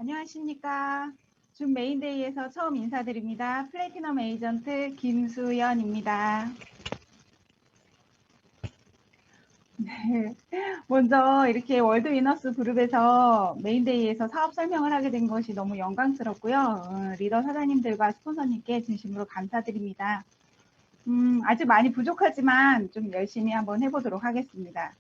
안녕하십니까. 줌 메인데이에서 처음 인사드립니다. 플래티넘 에이전트 김수연입니다. 네, 먼저 이렇게 월드 위너스 그룹에서 메인데이에서 사업 설명을 하게 된 것이 너무 영광스럽고요. 리더 사장님들과 스폰서님께 진심으로 감사드립니다. 아직 많이 부족하지만 좀 열심히 한번 해보도록 하겠습니다.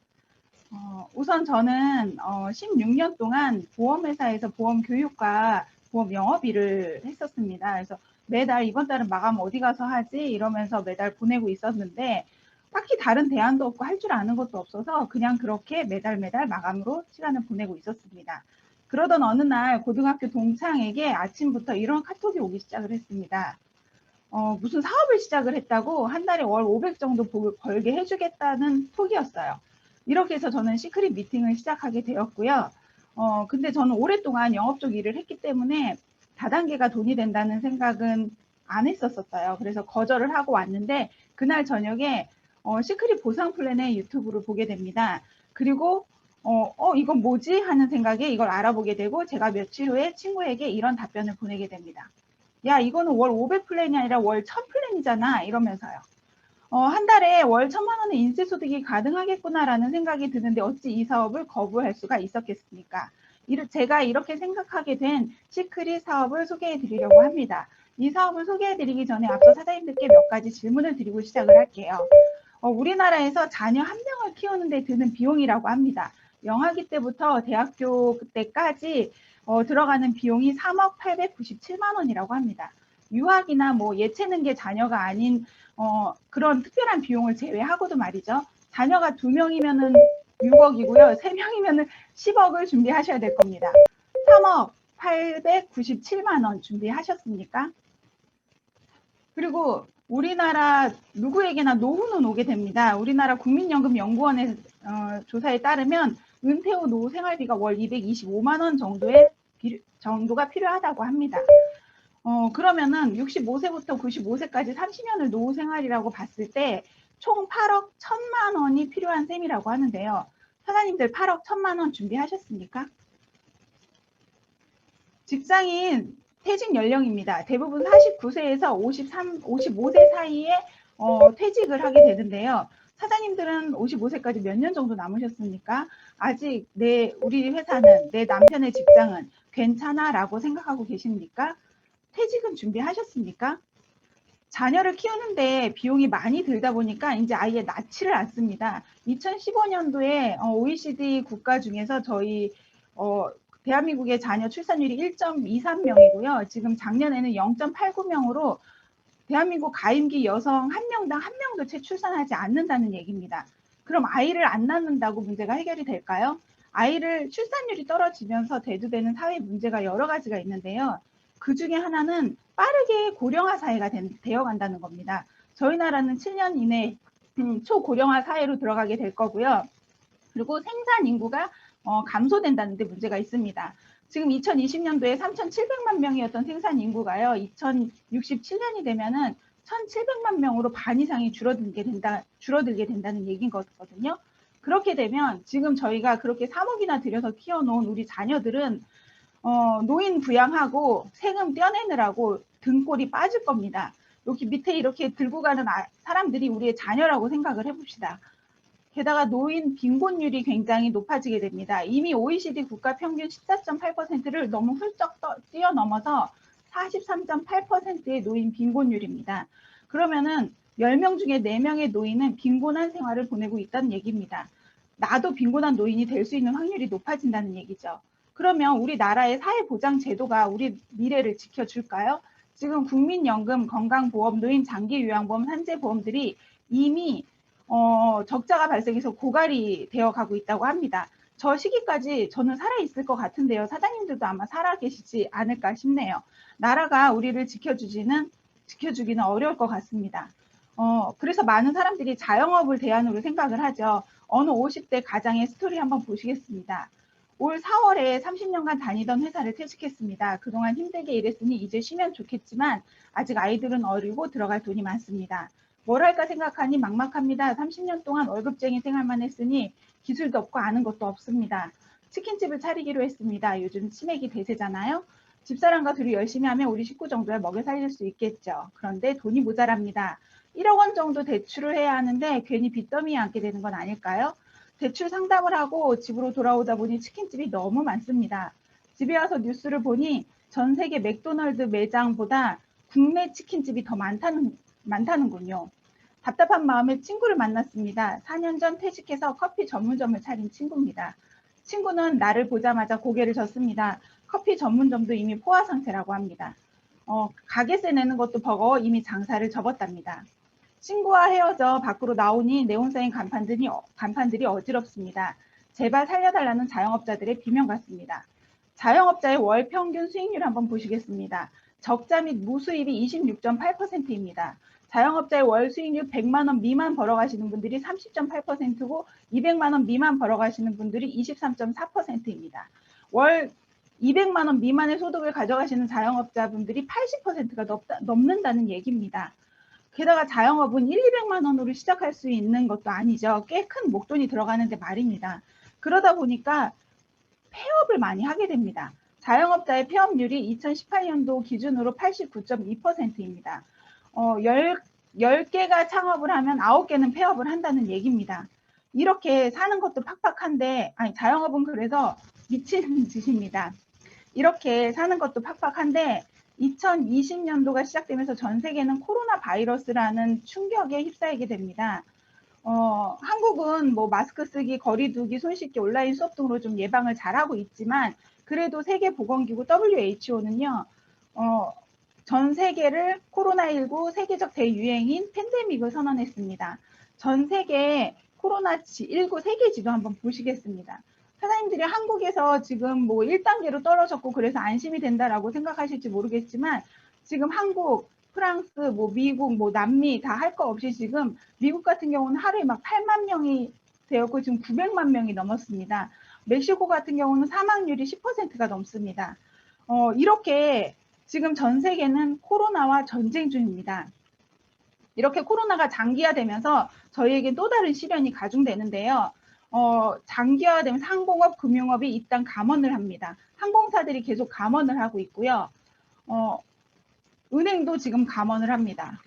우선 저는 16년 동안 보험회사에서 보험 교육과 보험 영업 일을 했었습니다. 그래서 매달 이번 달은 마감 어디 가서 하지? 이러면서 매달 보내고 있었는데 딱히 다른 대안도 없고 할 줄 아는 것도 없어서 그냥 그렇게 매달 마감으로 시간을 보내고 있었습니다. 그러던 어느 날 고등학교 동창에게 아침부터 이런 카톡이 오기 시작을 했습니다. 무슨 사업을 시작을 했다고 한 달에 월 500 정도 벌게 해주겠다는 톡이었어요. 이렇게 해서 저는 시크릿 미팅을 시작하게 되었고요. 근데 저는 오랫동안 영업 쪽 일을 했기 때문에 다단계가 돈이 된다는 생각은 안 했었어요. 그래서 거절을 하고 왔는데 그날 저녁에 시크릿 보상 플랜의 유튜브를 보게 됩니다. 그리고 이건 뭐지? 하는 생각에 이걸 알아보게 되고 제가 며칠 후에 친구에게 이런 답변을 보내게 됩니다. 야, 이거는 월 500 플랜이 아니라 월 1000 플랜이잖아. 이러면서요. 한 달에 월 1000만 원의 인세 소득이 가능하겠구나라는 생각이 드는데 어찌 이 사업을 거부할 수가 있었겠습니까? 제가 이렇게 생각하게 된 시크릿 사업을 소개해 드리려고 합니다. 이 사업을 소개해 드리기 전에 앞서 사장님들께 몇 가지 질문을 드리고 시작을 할게요. 우리나라에서 자녀 한 명을 키우는데 드는 비용이라고 합니다. 영아기 때부터 대학교 때까지 들어가는 비용이 3억 897만 원이라고 합니다. 유학이나 뭐 예체능계 자녀가 아닌 그런 특별한 비용을 제외하고도 말이죠. 자녀가 2명이면은 6억이고요. 3명이면은 10억을 준비하셔야 될 겁니다. 3억 897만 원 준비하셨습니까? 그리고 우리나라 누구에게나 노후는 오게 됩니다. 우리나라 국민연금연구원의 조사에 따르면 은퇴 후 노후 생활비가 월 225만 원 정도가 필요하다고 합니다. 그러면은 65세부터 95세까지 30년을 노후 생활이라고 봤을 때 총 8억 1천만 원이 필요한 셈이라고 하는데요. 사장님들 8억 1천만 원 준비하셨습니까? 직장인 퇴직 연령입니다. 대부분 49세에서 55세 사이에 퇴직을 하게 되는데요. 사장님들은 55세까지 몇 년 정도 남으셨습니까? 아직 우리 회사는, 내 남편의 직장은 괜찮아 라고 생각하고 계십니까? 퇴직은 준비하셨습니까? 자녀를 키우는데 비용이 많이 들다 보니까 이제 아예 낳지를 않습니다. 2015년도에 OECD 국가 중에서 저희 대한민국의 자녀 출산율이 1.23명이고요. 지금 작년에는 0.89명으로 대한민국 가임기 여성 한 명당 한 명도 채 출산하지 않는다는 얘기입니다. 그럼 아이를 안 낳는다고 문제가 해결이 될까요? 아이를 출산율이 떨어지면서 대두되는 사회 문제가 여러 가지가 있는데요. 그 중에 하나는 빠르게 고령화 사회가 되어 간다는 겁니다. 저희 나라는 7년 이내 초고령화 사회로 들어가게 될 거고요. 그리고 생산 인구가 감소된다는 데 문제가 있습니다. 지금 2020년도에 3,700만 명이었던 생산 인구가요. 2067년이 되면은 1,700만 명으로 반 이상이 줄어들게 된다는 얘기인 거거든요. 그렇게 되면 지금 저희가 그렇게 3억이나 들여서 키워놓은 우리 자녀들은 노인 부양하고 세금 떼어내느라고 등골이 빠질 겁니다. 여기 밑에 이렇게 들고 가는 사람들이 우리의 자녀라고 생각을 해봅시다. 게다가 노인 빈곤율이 굉장히 높아지게 됩니다. 이미 OECD 국가 평균 14.8%를 너무 훌쩍 뛰어넘어서 43.8%의 노인 빈곤율입니다. 그러면은 10명 중에 4명의 노인은 빈곤한 생활을 보내고 있다는 얘기입니다. 나도 빈곤한 노인이 될 수 있는 확률이 높아진다는 얘기죠. 그러면 우리나라의 사회보장제도가 우리 미래를 지켜줄까요? 지금 국민연금, 건강보험, 노인 장기요양보험, 산재보험들이 이미 적자가 발생해서 고갈이 되어 가고 있다고 합니다. 저 시기까지 저는 살아있을 것 같은데요. 사장님들도 아마 살아계시지 않을까 싶네요. 나라가 우리를 지켜주기는 어려울 것 같습니다. 그래서 많은 사람들이 자영업을 대안으로 생각을 하죠. 어느 50대 가장의 스토리 한번 보시겠습니다. 올 4월에 30년간 다니던 회사를 퇴직했습니다. 그동안 힘들게 일했으니 이제 쉬면 좋겠지만 아직 아이들은 어리고 들어갈 돈이 많습니다. 뭘 할까 생각하니 막막합니다. 30년 동안 월급쟁이 생활만 했으니 기술도 없고 아는 것도 없습니다. 치킨집을 차리기로 했습니다. 요즘 치맥이 대세잖아요. 집사람과 둘이 열심히 하면 우리 식구 정도야 먹여 살릴 수 있겠죠. 그런데 돈이 모자랍니다. 1억 원 정도 대출을 해야 하는데 괜히 빚더미에 앉게 되는 건 아닐까요? 대출 상담을 하고 집으로 돌아오다 보니 치킨집이 너무 많습니다. 집에 와서 뉴스를 보니 전 세계 맥도날드 매장보다 국내 치킨집이 더 많다는군요. 답답한 마음에 친구를 만났습니다. 4년 전 퇴직해서 커피 전문점을 차린 친구입니다. 친구는 나를 보자마자 고개를 젓습니다. 커피 전문점도 이미 포화 상태라고 합니다. 가게세 내는 것도 버거워 이미 장사를 접었답니다. 친구와 헤어져 밖으로 나오니 네온 사인 간판들이 어지럽습니다. 제발 살려달라는 자영업자들의 비명 같습니다. 자영업자의 월 평균 수익률 한번 보시겠습니다. 적자 및 무수입이 26.8%입니다. 자영업자의 월 수익률 100만 원 미만 벌어가시는 분들이 30.8%고 200만 원 미만 벌어가시는 분들이 23.4%입니다. 월 200만 원 미만의 소득을 가져가시는 자영업자분들이 80%가 넘는다는 얘기입니다. 게다가 자영업은 1, 200만 원으로 시작할 수 있는 것도 아니죠. 꽤 큰 목돈이 들어가는데 말입니다. 그러다 보니까 폐업을 많이 하게 됩니다. 자영업자의 폐업률이 2018년도 기준으로 89.2%입니다. 10개가 창업을 하면 9개는 폐업을 한다는 얘기입니다. 이렇게 사는 것도 팍팍한데, 자영업은 그래서 미친 짓입니다. 이렇게 사는 것도 팍팍한데 2020년도가 시작되면서 전 세계는 코로나 바이러스라는 충격에 휩싸이게 됩니다. 한국은 뭐 마스크 쓰기, 거리 두기, 손 씻기, 온라인 수업 등으로 좀 예방을 잘하고 있지만 그래도 세계보건기구 WHO는요, 전 세계를 코로나19 세계적 대유행인 팬데믹을 선언했습니다. 전 세계 코로나19 세계 지도 한번 보시겠습니다. 사장님들이 한국에서 지금 뭐 1단계로 떨어졌고 그래서 안심이 된다라고 생각하실지 모르겠지만 지금 한국, 프랑스, 뭐 미국, 뭐 남미 다 할 거 없이 지금 미국 같은 경우는 하루에 막 8만 명이 되었고 지금 900만 명이 넘었습니다. 멕시코 같은 경우는 사망률이 10%가 넘습니다. 이렇게 지금 전 세계는 코로나와 전쟁 중입니다. 이렇게 코로나가 장기화되면서 저희에게 또 다른 시련이 가중되는데요. 장기화되면서 항공업, 금융업이 일단 감원을 합니다. 항공사들이 계속 감원을 하고 있고요. 은행도 지금 감원을 합니다.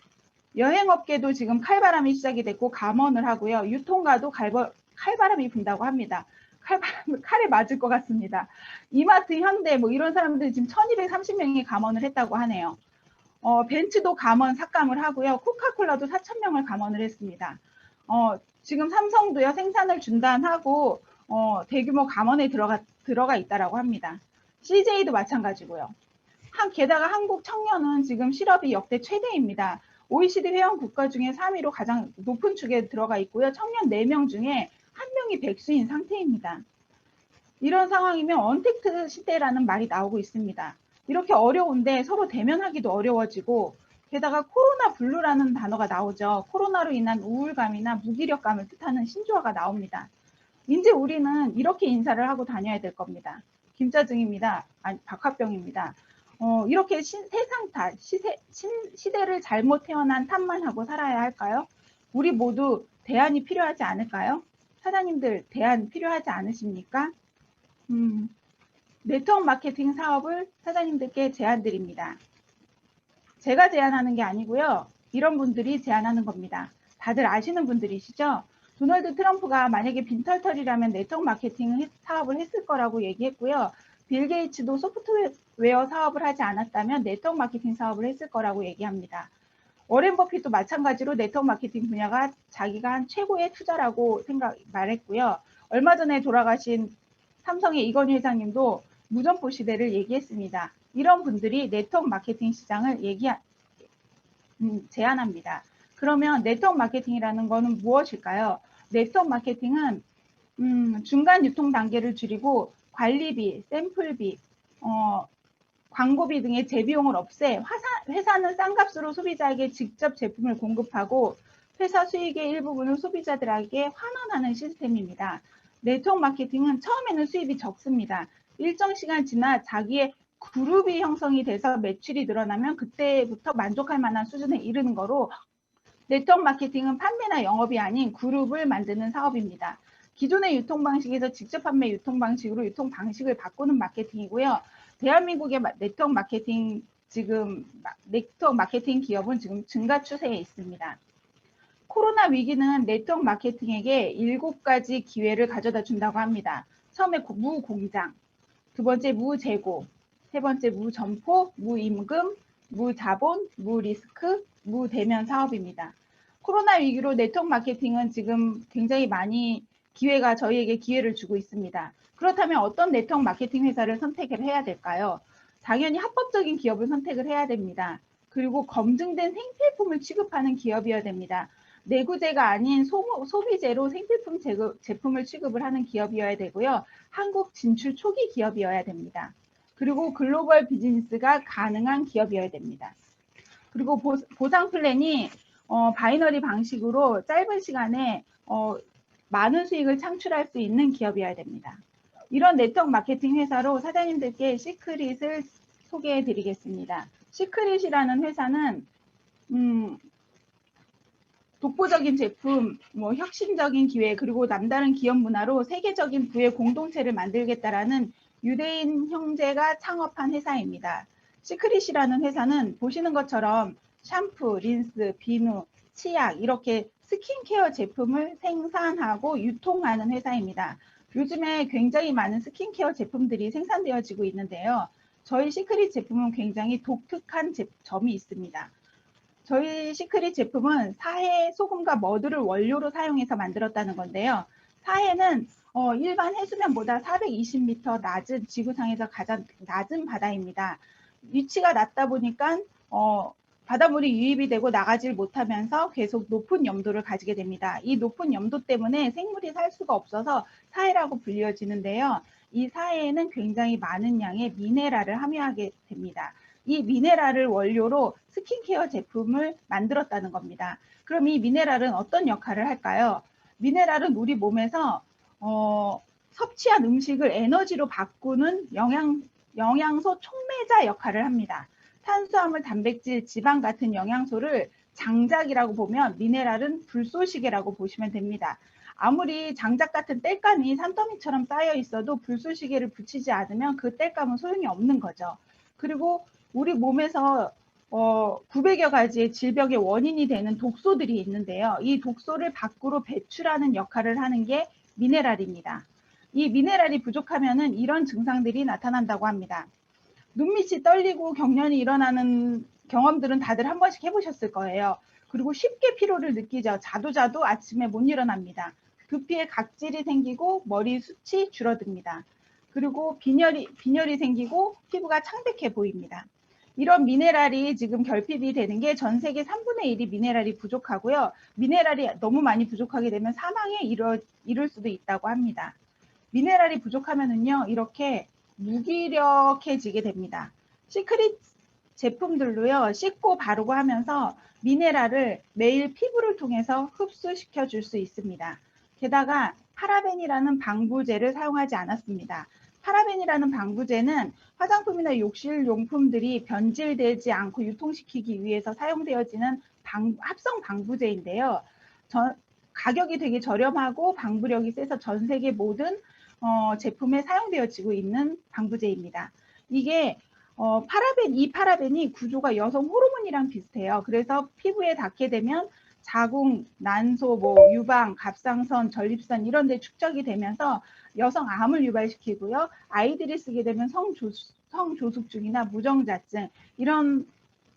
여행업계도 지금 칼바람이 시작이 됐고 감원을 하고요. 유통가도 칼바람이 분다고 합니다. 칼에 맞을 것 같습니다. 이마트, 현대 뭐 이런 사람들이 지금 1230명이 감원을 했다고 하네요. 벤츠도 감원 삭감을 하고요. 코카콜라도 4,000명을 감원을 했습니다. 지금 삼성도요 생산을 중단하고 대규모 감원에 들어가 있다라고 합니다. CJ도 마찬가지고요. 게다가 한국 청년은 지금 실업이 역대 최대입니다. OECD 회원 국가 중에 3위로 가장 높은 축에 들어가 있고요. 청년 4명 중에 1명이 백수인 상태입니다. 이런 상황이면 언택트 시대라는 말이 나오고 있습니다. 이렇게 어려운데 서로 대면하기도 어려워지고 게다가 코로나 블루라는 단어가 나오죠. 코로나로 인한 우울감이나 무기력감을 뜻하는 신조어가 나옵니다. 이제 우리는 이렇게 인사를 하고 다녀야 될 겁니다. 김짜증입니다. 아니 박화병입니다. 이렇게 시대를 잘못 태어난 탓만 하고 살아야 할까요? 우리 모두 대안이 필요하지 않을까요? 사장님들 대안 필요하지 않으십니까? 네트워크 마케팅 사업을 사장님들께 제안드립니다. 제가 제안하는 게 아니고요. 이런 분들이 제안하는 겁니다. 다들 아시는 분들이시죠? 도널드 트럼프가 만약에 빈털털이라면 네트워크 마케팅 사업을 했을 거라고 얘기했고요. 빌 게이츠도 소프트웨어 사업을 하지 않았다면 네트워크 마케팅 사업을 했을 거라고 얘기합니다. 워렌 버핏도 마찬가지로 네트워크 마케팅 분야가 자기가 한 최고의 투자라고 말했고요. 얼마 전에 돌아가신 삼성의 이건희 회장님도 무점포 시대를 얘기했습니다. 이런 분들이 네트워크 마케팅 시장을 제안합니다. 그러면 네트워크 마케팅이라는 것은 무엇일까요? 네트워크 마케팅은 중간 유통 단계를 줄이고 관리비, 샘플비, 광고비 등의 재비용을 없애 회사는 싼 값으로 소비자에게 직접 제품을 공급하고 회사 수익의 일부분을 소비자들에게 환원하는 시스템입니다. 네트워크 마케팅은 처음에는 수입이 적습니다. 일정 시간 지나 자기의 그룹이 형성이 돼서 매출이 늘어나면 그때부터 만족할 만한 수준에 이르는 거로 네트워크 마케팅은 판매나 영업이 아닌 그룹을 만드는 사업입니다. 기존의 유통 방식에서 직접 판매 유통 방식으로 유통 방식을 바꾸는 마케팅이고요. 대한민국의 네트워크 마케팅 네트워크 마케팅 기업은 지금 증가 추세에 있습니다. 코로나 위기는 네트워크 마케팅에게 7가지 기회를 가져다 준다고 합니다. 처음에 무공장, 두 번째 무재고, 세 번째 무점포, 무임금, 무자본, 무리스크, 무대면 사업입니다. 코로나 위기로 네트워크 마케팅은 지금 굉장히 많이 저희에게 기회를 주고 있습니다. 그렇다면 어떤 네트워크 마케팅 회사를 선택을 해야 될까요? 당연히 합법적인 기업을 선택을 해야 됩니다. 그리고 검증된 생필품을 취급하는 기업이어야 됩니다. 내구재가 아닌 소비재로 생필품 제품을 취급을 하는 기업이어야 되고요. 한국 진출 초기 기업이어야 됩니다. 그리고 글로벌 비즈니스가 가능한 기업이어야 됩니다. 그리고 보상 플랜이 바이너리 방식으로 짧은 시간에 많은 수익을 창출할 수 있는 기업이어야 됩니다. 이런 네트워크 마케팅 회사로 사장님들께 시크릿을 소개해 드리겠습니다. 시크릿이라는 회사는 독보적인 제품, 혁신적인 기회, 그리고 남다른 기업 문화로 세계적인 부의 공동체를 만들겠다라는 유대인 형제가 창업한 회사입니다. 시크릿이라는 회사는 보시는 것처럼 샴푸, 린스, 비누, 치약 이렇게 스킨케어 제품을 생산하고 유통하는 회사입니다. 요즘에 굉장히 많은 스킨케어 제품들이 생산되어지고 있는데요. 저희 시크릿 제품은 굉장히 독특한 점이 있습니다. 저희 시크릿 제품은 사해 소금과 머드를 원료로 사용해서 만들었다는 건데요. 사해는 일반 해수면보다 420m 낮은 지구상에서 가장 낮은 바다입니다. 위치가 낮다 보니까 바닷물이 유입이 되고 나가질 못하면서 계속 높은 염도를 가지게 됩니다. 이 높은 염도 때문에 생물이 살 수가 없어서 사해라고 불려지는데요. 이 사해에는 굉장히 많은 양의 미네랄을 함유하게 됩니다. 이 미네랄을 원료로 스킨케어 제품을 만들었다는 겁니다. 그럼 이 미네랄은 어떤 역할을 할까요? 미네랄은 우리 몸에서 섭취한 음식을 에너지로 바꾸는 영양소 촉매자 역할을 합니다. 탄수화물, 단백질, 지방 같은 영양소를 장작이라고 보면 미네랄은 불쏘시개라고 보시면 됩니다. 아무리 장작 같은 땔감이 산더미처럼 쌓여 있어도 불쏘시개를 붙이지 않으면 그 땔감은 소용이 없는 거죠. 그리고 우리 몸에서 900여 가지의 질병의 원인이 되는 독소들이 있는데요. 이 독소를 밖으로 배출하는 역할을 하는 게 미네랄입니다. 이 미네랄이 부족하면 이런 증상들이 나타난다고 합니다. 눈밑이 떨리고 경련이 일어나는 경험들은 다들 한 번씩 해보셨을 거예요. 그리고 쉽게 피로를 느끼죠. 자도 아침에 못 일어납니다. 두피에 각질이 생기고 머리 숱이 줄어듭니다. 그리고 빈혈이 생기고 피부가 창백해 보입니다. 이런 미네랄이 지금 결핍이 되는 게 전 세계 3분의 1이 미네랄이 부족하고요. 미네랄이 너무 많이 부족하게 되면 사망에 이를 수도 있다고 합니다. 미네랄이 부족하면은요, 이렇게 무기력해지게 됩니다. 시크릿 제품들로요, 씻고 바르고 하면서 미네랄을 매일 피부를 통해서 흡수시켜 줄 수 있습니다. 게다가 파라벤이라는 방부제를 사용하지 않았습니다. 파라벤이라는 방부제는 화장품이나 욕실용품들이 변질되지 않고 유통시키기 위해서 사용되어지는 합성 방부제인데요. 가격이 되게 저렴하고 방부력이 세서 전 세계 모든 제품에 사용되어지고 있는 방부제입니다. 이게 이 파라벤이 구조가 여성 호르몬이랑 비슷해요. 그래서 피부에 닿게 되면 자궁, 난소, 유방, 갑상선, 전립선 이런 데 축적이 되면서 여성 암을 유발시키고요. 아이들이 쓰게 되면 성조숙증이나 무정자증 이런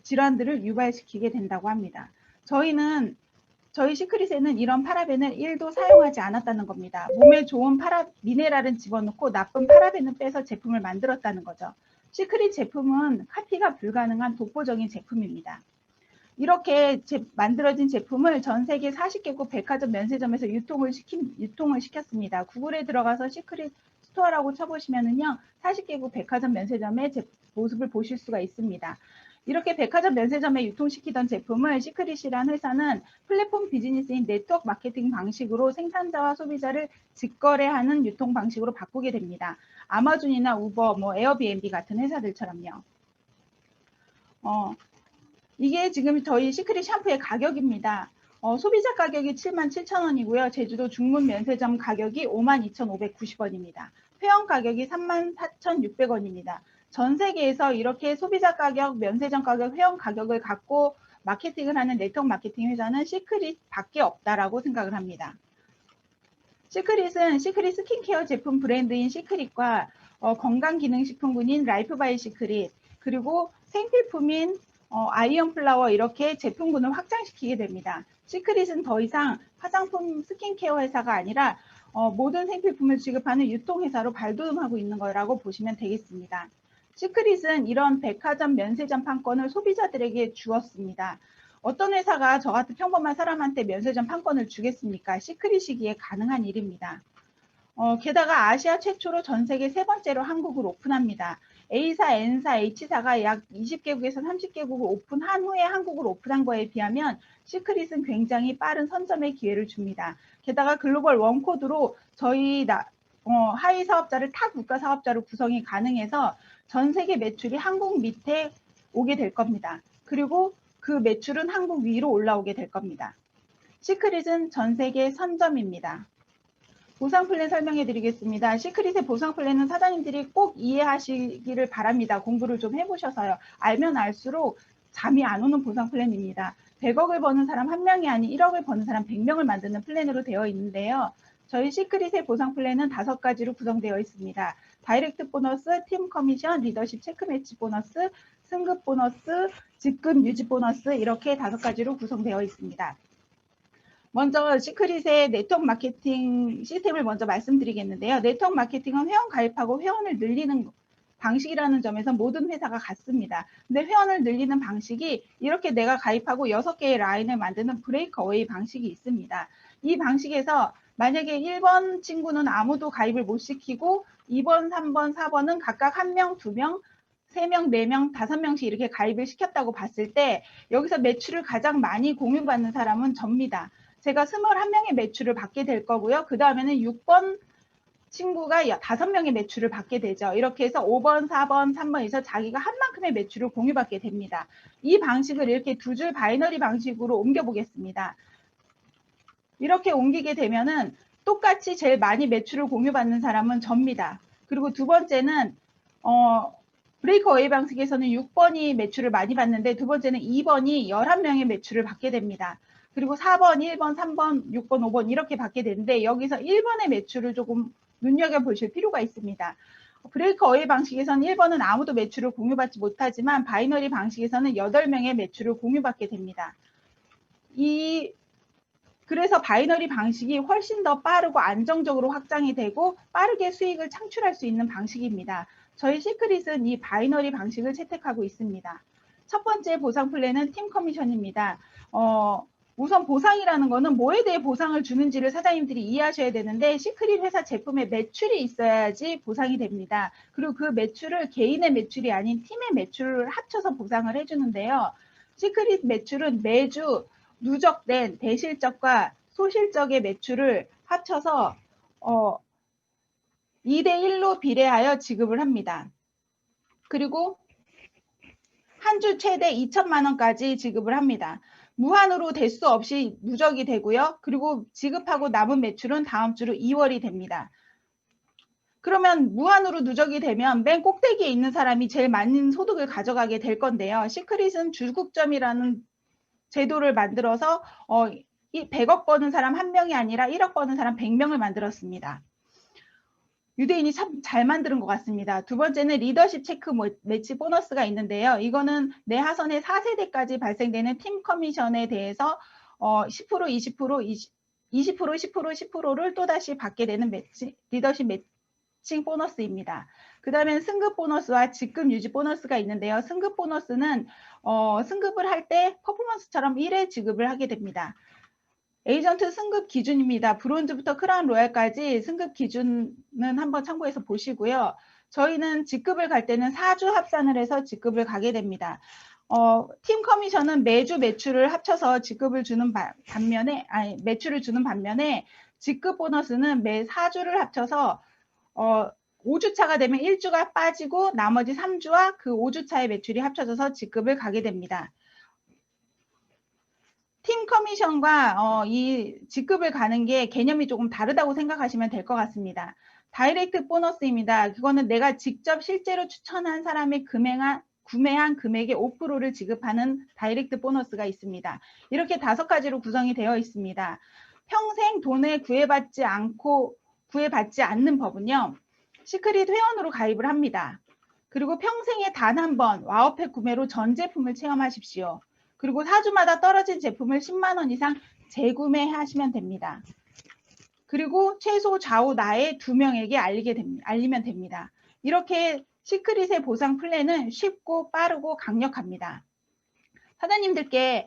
질환들을 유발시키게 된다고 합니다. 저희 시크릿에는 이런 파라벤을 1도 사용하지 않았다는 겁니다. 몸에 좋은 미네랄은 집어넣고 나쁜 파라벤은 빼서 제품을 만들었다는 거죠. 시크릿 제품은 카피가 불가능한 독보적인 제품입니다. 이렇게 만들어진 제품을 전 세계 40개국 백화점 면세점에서 유통을 시켰습니다. 구글에 들어가서 시크릿 스토어라고 쳐보시면은요, 40개국 백화점 면세점의 모습을 보실 수가 있습니다. 이렇게 백화점 면세점에 유통시키던 제품을 시크릿이라는 회사는 플랫폼 비즈니스인 네트워크 마케팅 방식으로 생산자와 소비자를 직거래하는 유통 방식으로 바꾸게 됩니다. 아마존이나 우버, 에어비앤비 같은 회사들처럼요. 이게 지금 저희 시크릿 샴푸의 가격입니다. 소비자 가격이 77,000원이고요. 제주도 중문 면세점 가격이 52,590원입니다. 회원 가격이 34,600원입니다. 전 세계에서 이렇게 소비자 가격, 면세점 가격, 회원 가격을 갖고 마케팅을 하는 네트워크 마케팅 회사는 시크릿밖에 없다라고 생각을 합니다. 시크릿은 시크릿 스킨케어 제품 브랜드인 시크릿과 건강기능식품군인 라이프바이 시크릿, 그리고 생필품인 아이언 플라워 이렇게 제품군을 확장시키게 됩니다. 시크릿은 더 이상 화장품 스킨케어 회사가 아니라 모든 생필품을 지급하는 유통회사로 발돋움하고 있는 거라고 보시면 되겠습니다. 시크릿은 이런 백화점 면세점 판권을 소비자들에게 주었습니다. 어떤 회사가 저 같은 평범한 사람한테 면세점 판권을 주겠습니까? 시크릿이기에 가능한 일입니다. 게다가 아시아 최초로 전 세계 세 번째로 한국을 오픈합니다. A사, N사, H사가 약 20개국에서 30개국을 오픈한 후에 한국을 오픈한 거에 비하면 시크릿은 굉장히 빠른 선점의 기회를 줍니다. 게다가 글로벌 원코드로 저희 하위 사업자를 타 국가 사업자로 구성이 가능해서 전 세계 매출이 한국 밑에 오게 될 겁니다. 그리고 그 매출은 한국 위로 올라오게 될 겁니다. 시크릿은 전 세계 선점입니다. 보상 플랜 설명해 드리겠습니다. 시크릿의 보상 플랜은 사장님들이 꼭 이해하시기를 바랍니다. 공부를 좀 해보셔서요. 알면 알수록 잠이 안 오는 보상 플랜입니다. 100억을 버는 사람 1명이 아닌 1억을 버는 사람 100명을 만드는 플랜으로 되어 있는데요. 저희 시크릿의 보상 플랜은 5가지로 구성되어 있습니다. 다이렉트 보너스, 팀 커미션, 리더십 체크 매치 보너스, 승급 보너스, 직급 유지 보너스 이렇게 5가지로 구성되어 있습니다. 먼저 시크릿의 네트워크 마케팅 시스템을 먼저 말씀드리겠는데요. 네트워크 마케팅은 회원 가입하고 회원을 늘리는 방식이라는 점에서 모든 회사가 같습니다. 근데 회원을 늘리는 방식이 이렇게 내가 가입하고 6개의 라인을 만드는 브레이크어웨이 방식이 있습니다. 이 방식에서 만약에 1번 친구는 아무도 가입을 못 시키고 2번, 3번, 4번은 각각 1명, 2명, 3명, 4명, 5명씩 이렇게 가입을 시켰다고 봤을 때 여기서 매출을 가장 많이 공유받는 사람은 접니다. 제가 21명의 매출을 받게 될 거고요. 그 다음에는 6번 친구가 5명의 매출을 받게 되죠. 이렇게 해서 5번, 4번, 3번에서 자기가 한 만큼의 매출을 공유받게 됩니다. 이 방식을 이렇게 두 줄 바이너리 방식으로 옮겨 보겠습니다. 이렇게 옮기게 되면은 똑같이 제일 많이 매출을 공유받는 사람은 접니다. 그리고 두 번째는 브레이크어웨이 방식에서는 6번이 매출을 많이 받는데 두 번째는 2번이 11명의 매출을 받게 됩니다. 그리고 4번, 1번, 3번, 6번, 5번 이렇게 받게 되는데 여기서 1번의 매출을 조금 눈여겨보실 필요가 있습니다. 브레이크어웨이 방식에서는 1번은 아무도 매출을 공유받지 못하지만 바이너리 방식에서는 8명의 매출을 공유받게 됩니다. 그래서 바이너리 방식이 훨씬 더 빠르고 안정적으로 확장이 되고 빠르게 수익을 창출할 수 있는 방식입니다. 저희 시크릿은 이 바이너리 방식을 채택하고 있습니다. 첫 번째 보상 플랜은 팀 커미션입니다. 우선 보상이라는 거는 뭐에 대해 보상을 주는지를 사장님들이 이해하셔야 되는데 시크릿 회사 제품에 매출이 있어야지 보상이 됩니다. 그리고 그 매출을 개인의 매출이 아닌 팀의 매출을 합쳐서 보상을 해주는데요. 시크릿 매출은 매주 누적된 대실적과 소실적의 매출을 합쳐서 2대1로 비례하여 지급을 합니다. 그리고 한 주 최대 2천만 원까지 지급을 합니다. 무한으로 대수 없이 누적이 되고요. 그리고 지급하고 남은 매출은 다음 주로 2월이 됩니다. 그러면 무한으로 누적이 되면 맨 꼭대기에 있는 사람이 제일 많은 소득을 가져가게 될 건데요. 시크릿은 주국점이라는 제도를 만들어서 100억 버는 사람 1명이 아니라 1억 버는 사람 100명을 만들었습니다. 유대인이 참 잘 만드는 것 같습니다. 두 번째는 리더십 체크 매치 보너스가 있는데요. 이거는 내 하선의 4세대까지 발생되는 팀 커미션에 대해서 10%, 20%, 20%, 10%, 10%를 또다시 받게 되는 리더십 매칭 보너스입니다. 그 다음에 승급 보너스와 직급 유지 보너스가 있는데요. 승급 보너스는 승급을 할 때 퍼포먼스처럼 1회 지급을 하게 됩니다. 에이전트 승급 기준입니다. 브론즈부터 크라운 로얄까지 승급 기준은 한번 참고해서 보시고요. 저희는 직급을 갈 때는 4주 합산을 해서 직급을 가게 됩니다. 팀 커미션은 매주 매출을 합쳐서 직급을 주는 반면에, 매출을 주는 반면에 직급 보너스는 매 4주를 합쳐서 5주차가 되면 1주가 빠지고 나머지 3주와 그 5주차의 매출이 합쳐져서 직급을 가게 됩니다. 팀 커미션과 이 직급을 가는 게 개념이 조금 다르다고 생각하시면 될 것 같습니다. 다이렉트 보너스입니다. 그거는 내가 직접 실제로 추천한 사람의 구매한 금액의 5%를 지급하는 다이렉트 보너스가 있습니다. 이렇게 5가지로 구성이 되어 있습니다. 평생 돈을 구애받지 않는 법은요. 시크릿 회원으로 가입을 합니다. 그리고 평생에 단 한 번 와우팩 구매로 전 제품을 체험하십시오. 그리고 4주마다 떨어진 제품을 10만 원 이상 재구매하시면 됩니다. 그리고 최소 좌우 나의 2명에게 알리면 됩니다. 이렇게 시크릿의 보상 플랜은 쉽고 빠르고 강력합니다. 사장님들께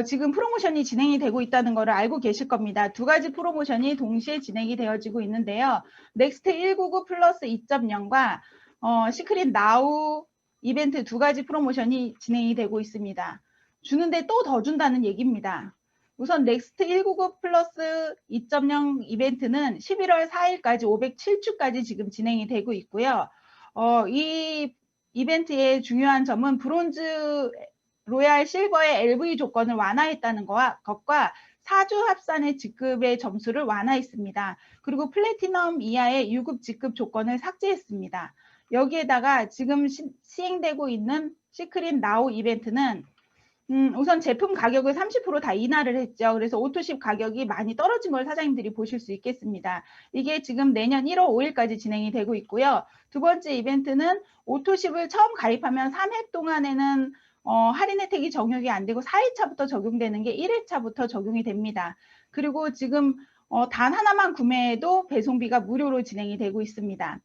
지금 프로모션이 진행이 되고 있다는 것을 알고 계실 겁니다. 2가지 프로모션이 동시에 진행이 되어지고 있는데요. 넥스트 199 플러스 2.0과 시크릿 나우 이벤트 2가지 프로모션이 진행이 되고 있습니다. 주는데 또 더 준다는 얘기입니다. 우선 넥스트 199 플러스 2.0 이벤트는 11월 4일까지 507주까지 지금 진행이 되고 있고요. 이 이벤트의 중요한 점은 브론즈, 로얄, 실버의 LV 조건을 완화했다는 것과 4주 합산의 직급의 점수를 완화했습니다. 그리고 플래티넘 이하의 유급 직급 조건을 삭제했습니다. 여기에다가 지금 시행되고 있는 시크릿 나우 이벤트는 우선 제품 가격을 30% 인하를 했죠. 그래서 오토십 가격이 많이 떨어진 걸 사장님들이 보실 수 있겠습니다. 이게 지금 내년 1월 5일까지 진행이 되고 있고요. 2번째 이벤트는 오토십을 처음 가입하면 3회 동안에는 할인 혜택이 적용이 안 되고 4회차부터 적용되는 게 1회차부터 적용이 됩니다. 그리고 지금 단 하나만 구매해도 배송비가 무료로 진행이 되고 있습니다.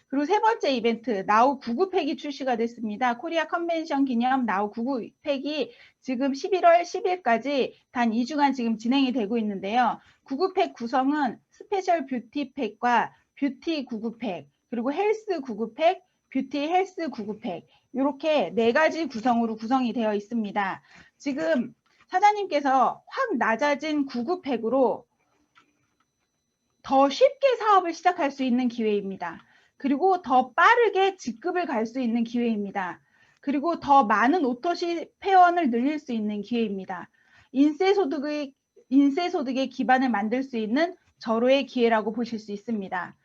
그리고 3번째 이벤트 나우 99팩이 출시가 됐습니다. 코리아 컨벤션 기념 나우 99팩이 지금 11월 10일까지 단 2주간 지금 진행이 되고 있는데요. 99팩 구성은 스페셜 뷰티 팩과 뷰티 99팩, 그리고 헬스 99팩, 뷰티 헬스 99팩 이렇게 4가지 구성으로 구성이 되어 있습니다. 지금 사장님께서 확 낮아진 99팩으로 더 쉽게 사업을 시작할 수 있는 기회입니다. 그리고 더 빠르게 직급을 갈 수 있는 기회입니다. 그리고 더 많은 오토시 회원을 늘릴 수 있는 기회입니다. 인세소득의 기반을 만들 수 있는 절호의 기회라고 보실 수 있습니다.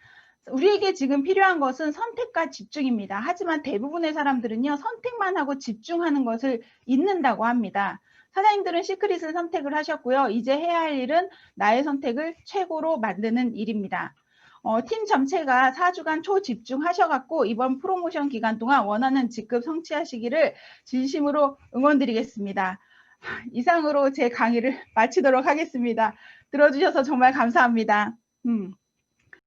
우리에게 지금 필요한 것은 선택과 집중입니다. 하지만 대부분의 사람들은요, 선택만 하고 집중하는 것을 잊는다고 합니다. 사장님들은 시크릿을 선택을 하셨고요. 이제 해야 할 일은 나의 선택을 최고로 만드는 일입니다. 팀 전체가 4주간 초집중하셔갖고 이번 프로모션 기간 동안 원하는 직급 성취하시기를 진심으로 응원드리겠습니다. 이상으로 제 강의를 마치도록 하겠습니다. 들어주셔서 정말 감사합니다.